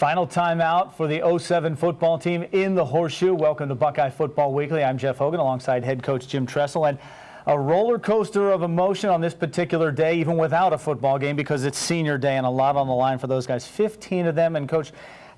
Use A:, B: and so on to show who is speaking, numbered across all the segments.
A: Final timeout for the 07 football team in the Horseshoe. Welcome to Buckeye Football Weekly. I'm Jeff Hogan alongside head coach Jim Tressel. And a roller coaster of emotion on this particular day, even without a football game, because it's senior day and a lot on the line for those guys. 15 of them. And, Coach,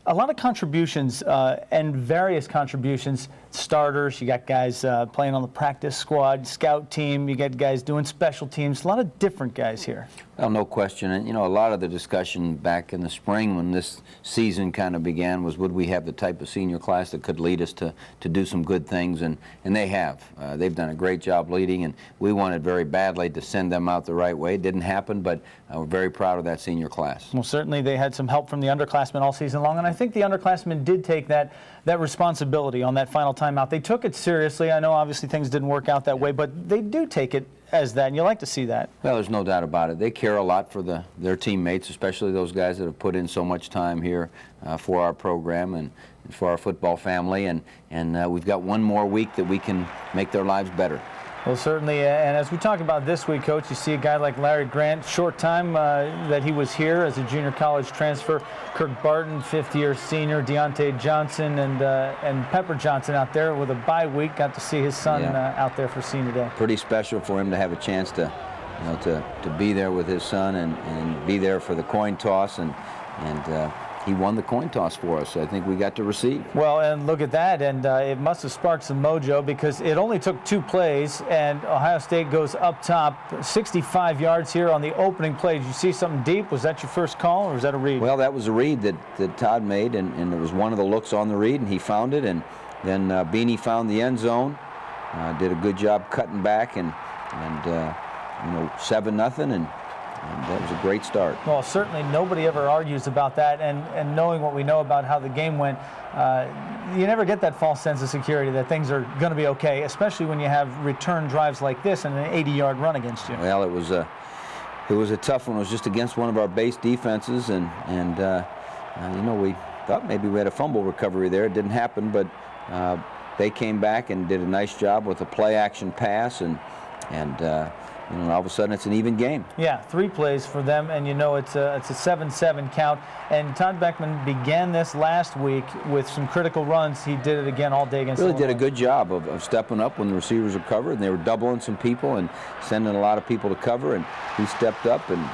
A: a lot of contributions and various contributions. Starters, you got guys playing on the practice squad, scout team, you got guys doing special teams, a lot of different guys here.
B: Well, no question. And, you know, a lot of the discussion back in the spring when this season kind of began was, would we have the type of senior class that could lead us to do some good things? And they have. They've done a great job leading, and we wanted very badly to send them out the right way. It didn't happen, but we're very proud of that senior class.
A: Well, certainly they had some help from the underclassmen all season long, and I think the underclassmen did take that responsibility on that final timeout. They took it seriously. I know obviously things didn't work out that way, but they do take it as that, and you like to see that.
B: Well, there's no doubt about it. They care a lot for their teammates, especially those guys that have put in so much time here for our program and for our football family, and we've got one more week that we can make their lives better.
A: Well, certainly, and as we talk about this week, Coach, you see a guy like Larry Grant, short time that he was here as a junior college transfer. Kirk Barton, fifth-year senior. Deontay Johnson and Pepper Johnson out there with a bye week. Got to see his son out there for senior day.
B: Pretty special for him to have a chance to, you know, to be there with his son and be there for the coin toss and he won the coin toss for us, so I think we got to receive.
A: Well, and look at that, and it must have sparked some mojo because it only took 2 plays, and Ohio State goes up top, 65 yards here on the opening play. Did you see something deep? Was that your first call, or was that a read?
B: Well, that was a read that Todd made, and it was one of the looks on the read, and he found it, and then Beanie found the end zone, did a good job cutting back, and you know, 7-0, and that was a great start.
A: Well, certainly nobody ever argues about that, and knowing what we know about how the game went, you never get that false sense of security that things are going to be okay, especially when you have return drives like this and an 80-yard run against you.
B: Well, it was a tough one. It was just against one of our base defenses, and you know, we thought maybe we had a fumble recovery there. It didn't happen, but they came back and did a nice job with a play-action pass, and you know, all of a sudden it's an even game.
A: Yeah, 3 plays for them, and you know it's a 7-7 count. And Todd Beckman began this last week with some critical runs. He did it again all day against
B: Really
A: Illinois.
B: did a good job of stepping up when the receivers were covered, and they were doubling some people and sending a lot of people to cover, and he stepped up and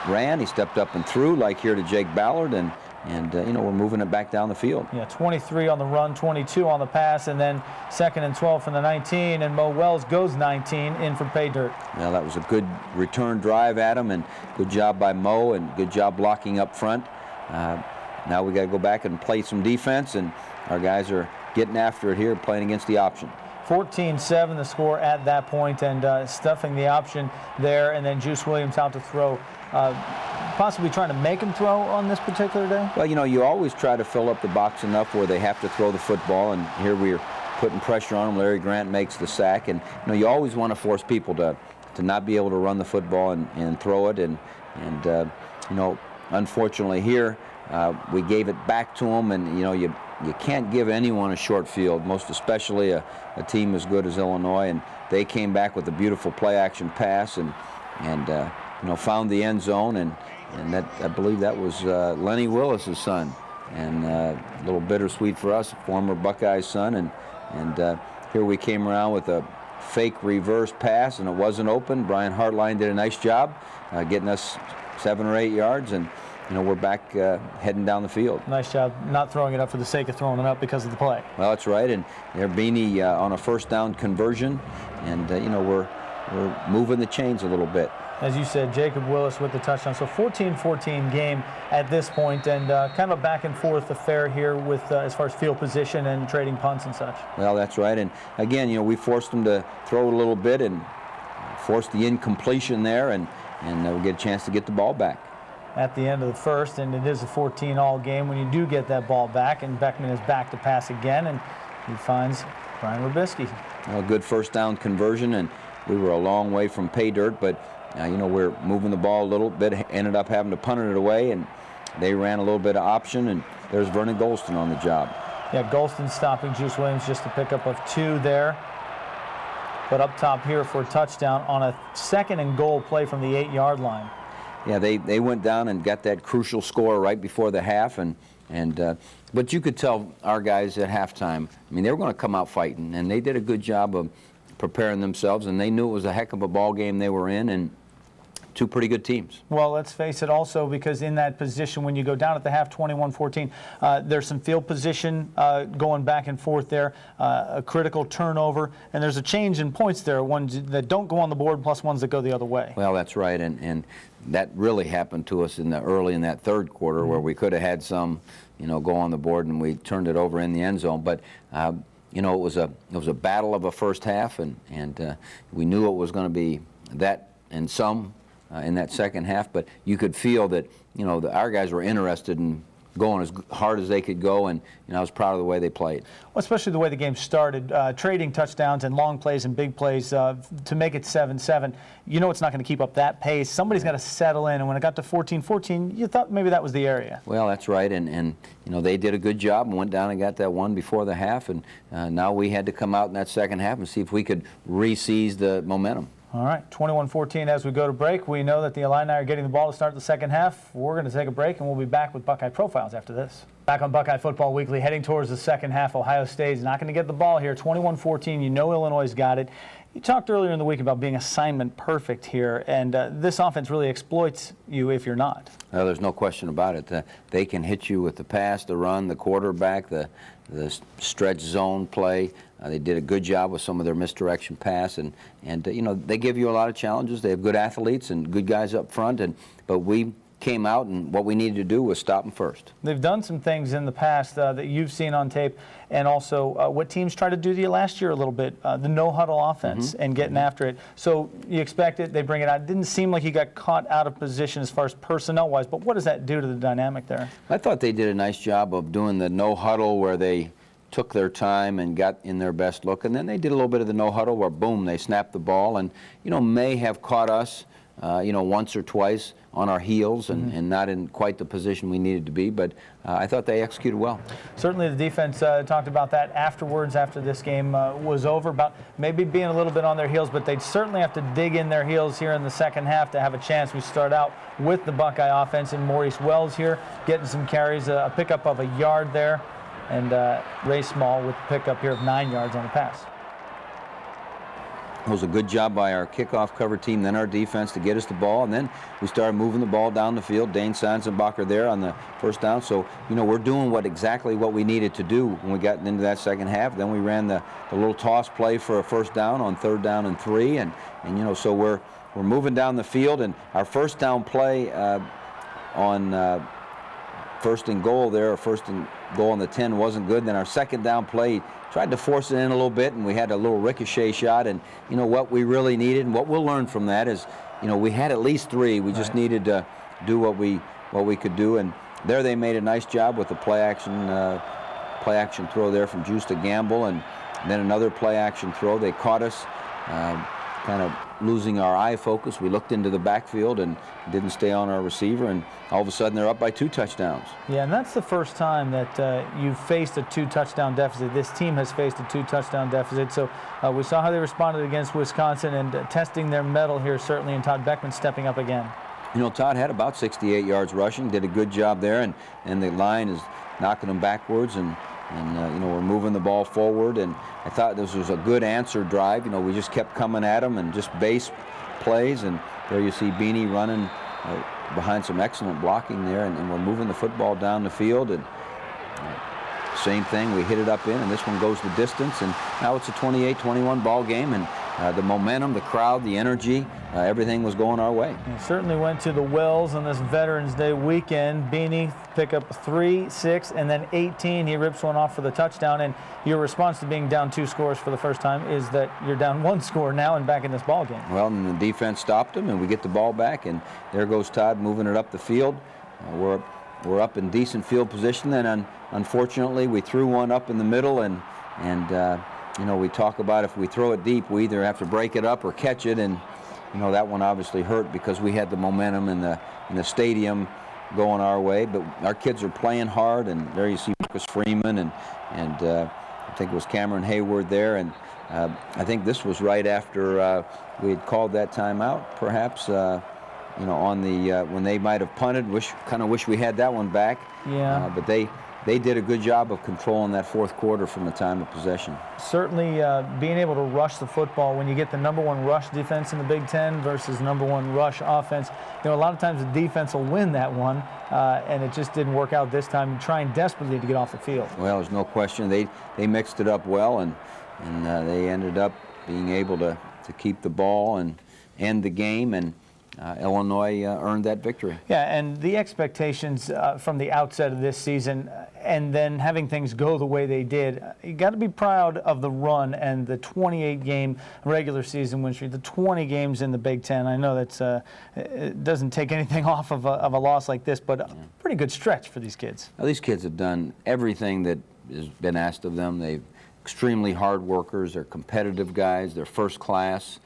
B: ran. He stepped up and threw, like here to Jake Ballard, and you know, we're moving it back down the field.
A: Yeah, 23 on the run, 22 on the pass, and then 2nd and 12 from the 19, and Mo Wells goes 19 in for pay dirt.
B: Well, that was a good return drive at him, and good job by Mo, and good job blocking up front. Now we got to go back and play some defense, and our guys are getting after it here, playing against the option.
A: 14-7 the score at that point, and stuffing the option there, and then Juice Williams out to throw. Possibly trying to make him throw on this particular day?
B: Well, you know, you always try to fill up the box enough where they have to throw the football, and here we're putting pressure on him. Larry Grant makes the sack, and you know, you always want to force people to not be able to run the football and throw it, and you know, unfortunately here we gave it back to them, and you know, you can't give anyone a short field, most especially a team as good as Illinois, and they came back with a beautiful play-action pass and you know, found the end zone, and that, I believe that was Lenny Willis's son, and a little bittersweet for us, former Buckeyes son, and here we came around with a fake reverse pass, and it wasn't open. Brian Hartline did a nice job getting us 7 or 8 yards, and you know, we're back heading down the field.
A: Nice job not throwing it up for the sake of throwing it up because of the play.
B: Well, that's right, and they're Beanie on a first down conversion, and you know, we're moving the chains a little bit.
A: As you said, Jacob Willis with the touchdown. So 14-14 game at this point, and kind of a back-and-forth affair here with as far as field position and trading punts and such.
B: Well, that's right. And again, you know, we forced them to throw it a little bit and forced the incompletion there, and we get a chance to get the ball back.
A: At the end of the first, and it is a 14-all game when you do get that ball back, and Beckman is back to pass again, and he finds Brian Rubisky.
B: Well, good first down conversion, and we were a long way from pay dirt, but you know, we're moving the ball a little bit, ended up having to punt it away, and they ran a little bit of option, and there's Vernon Golston on the job.
A: Yeah, Golston stopping Juice Williams, just a pickup of 2 there. But up top here for a touchdown on a 2nd and goal play from the 8-yard line.
B: yeah, they went down and got that crucial score right before the half, but you could tell our guys at halftime, I mean, they were going to come out fighting, and they did a good job of preparing themselves, and they knew it was a heck of a ball game they were in, and two pretty good teams.
A: Well, let's face it also, because in that position, when you go down at the half 21-14, there's some field position going back and forth there, a critical turnover, and there's a change in points there, ones that don't go on the board plus ones that go the other way.
B: Well, that's right, and that really happened to us early in that third quarter, where we could have had some, go on the board, and we turned it over in the end zone. But it was a battle of a first half, and we knew it was going to be that and some in that second half. But you could feel that our guys were interested in going as hard as they could go, and I was proud of the way they played.
A: Well, especially the way the game started, trading touchdowns and long plays and big plays to make it 7-7. It's not going to keep up that pace. Somebody's got to settle in, and when it got to 14-14, you thought maybe that was the area.
B: Well, that's right, and they did a good job and went down and got that one before the half, and now we had to come out in that second half and see if we could re-seize the momentum.
A: All right, 21-14 as we go to break. We know that the Illini are getting the ball to start the second half. We're going to take a break, and we'll be back with Buckeye Profiles after this. Back on Buckeye Football Weekly, heading towards the second half. Ohio State's not going to get the ball here. 21-14, Illinois got it. You talked earlier in the week about being assignment perfect here, and this offense really exploits you if you're not.
B: Well, there's no question about it. They can hit you with the pass, the run, the quarterback, the stretch zone play. They did a good job with some of their misdirection pass, and they give you a lot of challenges. They have good athletes and good guys up front, but we came out, and what we needed to do was stop them first.
A: They've done some things in the past that you've seen on tape, and also what teams tried to do to you last year a little bit, the no-huddle offense and getting after it. So you expect it, they bring it out. It didn't seem like you got caught out of position as far as personnel-wise, but what does that do to the dynamic there?
B: I thought they did a nice job of doing the no-huddle where they took their time and got in their best look, and then they did a little bit of the no-huddle where, boom, they snapped the ball, and, may have caught us, once or twice on our heels and not in quite the position we needed to be, but I thought they executed well.
A: Certainly the defense talked about that afterwards, after this game was over, about maybe being a little bit on their heels, but they'd certainly have to dig in their heels here in the second half to have a chance. We start out with the Buckeye offense, and Maurice Wells here getting some carries, a pickup of a yard there, and Ray Small with the pickup here of 9 yards on the pass.
B: It was a good job by our kickoff cover team, then our defense to get us the ball, and then we started moving the ball down the field. Dane Sanzenbacher there on the first down. So, we're doing exactly what we needed to do when we got into that second half. Then we ran the little toss play for a first down on 3rd down and 3, and so we're moving down the field, and our first down play on first and goal there, or first and goal on the 10 wasn't good. Then our second down play tried to force it in a little bit, and we had a little ricochet shot. And what we really needed, and what we'll learn from that is, we had at least 3. We just needed to do what we could do. And there they made a nice job with the play action throw there from Juice to Gamble, and then another play action throw. They caught us kind of losing our eye focus. We looked into the backfield and didn't stay on our receiver, and all of a sudden they're up by 2 touchdowns.
A: Yeah, and that's the first time that you've faced a 2-touchdown deficit. This team has faced a 2-touchdown deficit. So we saw how they responded against Wisconsin, and testing their mettle here certainly, and Todd Beckman stepping up again. Todd
B: had about 68 yards rushing, did a good job there, and the line is knocking them backwards, and we're moving the ball forward, and I thought this was a good answer drive. We just kept coming at them and just base plays, and there you see Beanie running behind some excellent blocking there, and we're moving the football down the field, and same thing, we hit it up in, and this one goes the distance, and now it's a 28-21 ball game, and the momentum, the crowd, the energy, everything was going our way.
A: It certainly went to the Wells on this Veterans Day weekend. Beanie pick up 3, 6, and then 18. He rips one off for the touchdown, and your response to being down 2 scores for the first time is that you're down 1 score now and back in this ball game.
B: Well, and the defense stopped him, and we get the ball back, and there goes Todd moving it up the field. We're up in decent field position, and unfortunately we threw one up in the middle, and we talk about if we throw it deep, we either have to break it up or catch it, and that one obviously hurt because we had the momentum in the stadium going our way. But our kids are playing hard, and there you see Marcus Freeman and I think it was Cameron Hayward there, and I think this was right after we had called that timeout, perhaps. on the when they might have punted. Kind of wish we had that one back.
A: Yeah.
B: But they did a good job of controlling that fourth quarter from the time of possession.
A: Certainly being able to rush the football when you get the #1 rush defense in the Big Ten versus #1 rush offense. A lot of times the defense will win that one, and it just didn't work out this time, trying desperately to get off the field.
B: Well, there's no question. They mixed it up well, and they ended up being able to keep the ball and end the game, and Illinois earned that victory.
A: Yeah, and the expectations from the outset of this season, and then having things go the way they did, you got to be proud of the run and the 28-game regular season win streak, the 20 games in the Big Ten. I know that it doesn't take anything off of a loss like this, but a pretty good stretch for these kids.
B: Now, these kids have done everything that has been asked of them. They're extremely hard workers. They're competitive guys. They're first class.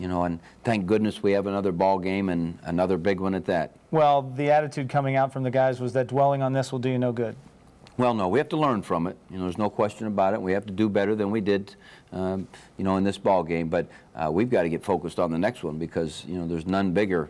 B: And thank goodness we have another ball game, and another big one at that.
A: Well, the attitude coming out from the guys was that dwelling on this will do you no good.
B: Well, no, we have to learn from it. There's no question about it. We have to do better than we did, in this ball game. But we've got to get focused on the next one, because there's none bigger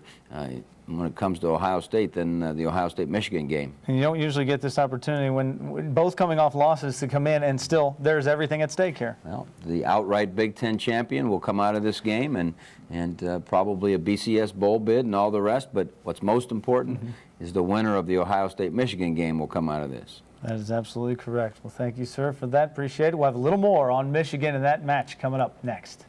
B: when it comes to Ohio State than the Ohio State-Michigan game.
A: And you don't usually get this opportunity when both coming off losses to come in, and still there's everything at stake here.
B: Well, the outright Big Ten champion will come out of this game, and probably a BCS bowl bid and all the rest. But what's most important is the winner of the Ohio State-Michigan game will come out of this.
A: That is absolutely correct. Well, thank you, sir, for that. Appreciate it. We'll have a little more on Michigan and that match coming up next.